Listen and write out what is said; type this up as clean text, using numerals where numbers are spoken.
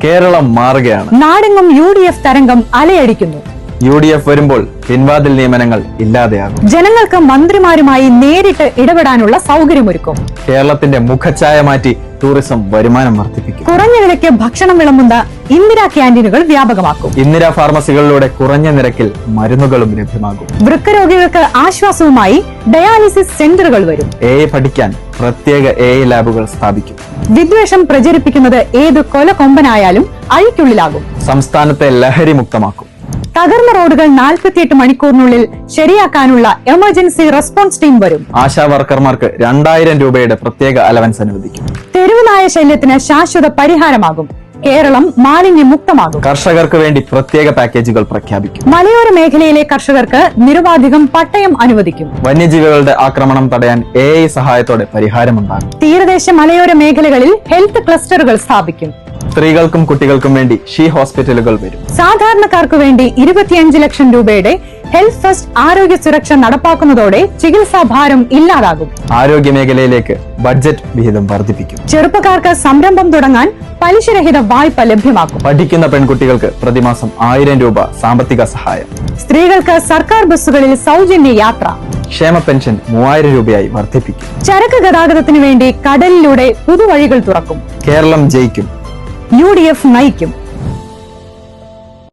കേരളം മാറുകയാണ്. നാടെങ്ങും UDF തരംഗം അലയടിക്കുന്നു. UDF വരുമ്പോൾ പിൻവാതിൽ നിയമനങ്ങൾ ഇല്ലാതെയാകും. ജനങ്ങൾക്ക് മന്ത്രിമാരുമായി നേരിട്ട് ഇടപെടാനുള്ള സൗകര്യമൊരുക്കും. കേരളത്തിന്റെ മുഖച്ഛായ മാറ്റി ടൂറിസം വരുമാനം വർദ്ധിപ്പിക്കും. കുറഞ്ഞ വിലയ്ക്ക് ഭക്ഷണം വിളമ്പുന്ന ഇന്ദിരാ ക്യാന്റീനുകൾ വ്യാപകമാക്കും. ഇന്ദിരാ ഫാർമസികളിലൂടെ കുറഞ്ഞ നിരക്കിൽ മരുന്നുകളും ലഭ്യമാകും. വൃക്കരോഗികൾക്ക് ആശ്വാസവുമായി ഡയാലിസിസ് സെന്ററുകൾ വരും. AI പഠിക്കാൻ പ്രത്യേക AI ലാബുകൾ സ്ഥാപിക്കും. വിദ്വേഷം പ്രചരിപ്പിക്കുന്നത് ഏത് കൊലകൊമ്പനായാലും അഴിക്കുള്ളിലാകും. സംസ്ഥാനത്തെ ലഹരി മുക്തമാക്കും. തകർന്ന റോഡുകൾ 48 മണിക്കൂറിനുള്ളിൽ ശരിയാക്കാനുള്ള എമർജൻസി റെസ്പോൺസ് ടീം വരും. ആശാ വർക്കർമാർക്ക് 2000 രൂപയുടെ പ്രത്യേക അലവൻസ് അനുവദിക്കും. തെരുവുനായ ശല്യത്തിന് ശാശ്വത പരിഹാരമാകും. കേരളം മാലിന്യമുക്തമാകും. കർഷകർക്ക് വേണ്ടി പ്രത്യേക പാക്കേജുകൾ പ്രഖ്യാപിക്കും. മലയോര മേഖലയിലെ കർഷകർക്ക് നിരുപാധികം പട്ടയം അനുവദിക്കും. വന്യജീവികളുടെ ആക്രമണം തടയാൻ AI സഹായത്തോടെ പരിഹാരമുണ്ടാകും. തീരദേശ മലയോര മേഖലകളിൽ ഹെൽത്ത് ക്ലസ്റ്ററുകൾ സ്ഥാപിക്കും. സ്ത്രീകൾക്കും കുട്ടികൾക്കും വേണ്ടി ഷീ ഹോസ്പിറ്റലുകൾ വരും. സാധാരണക്കാർക്ക് വേണ്ടി 25 ലക്ഷം രൂപയുടെ ഹെൽത്ത് ഫസ്റ്റ് ആരോഗ്യ സുരക്ഷ നടപ്പാക്കുന്നതോടെ ചികിത്സാ ഭാരം ഇല്ലാതാകും. ആരോഗ്യ മേഖലയിലേക്ക് ബഡ്ജറ്റ് വിഹിതം വർദ്ധിപ്പിക്കും. ചെറുപ്പക്കാർക്ക് സംരംഭം തുടങ്ങാൻ പലിശരഹിത വായ്പ ലഭ്യമാക്കും. പഠിക്കുന്ന പെൺകുട്ടികൾക്ക് പ്രതിമാസം 1000 രൂപ സാമ്പത്തിക സഹായം. സ്ത്രീകൾക്ക് സർക്കാർ ബസ്സുകളിൽ സൗജന്യ യാത്ര. ക്ഷേമ പെൻഷൻ 3000 രൂപയായി വർദ്ധിപ്പിക്കും. ചരക്ക് ഗതാഗതത്തിന് വേണ്ടി കടലിലൂടെ പുതുവഴികൾ തുറക്കും. കേരളം ജയിക്കും. UDF നയിക്കും.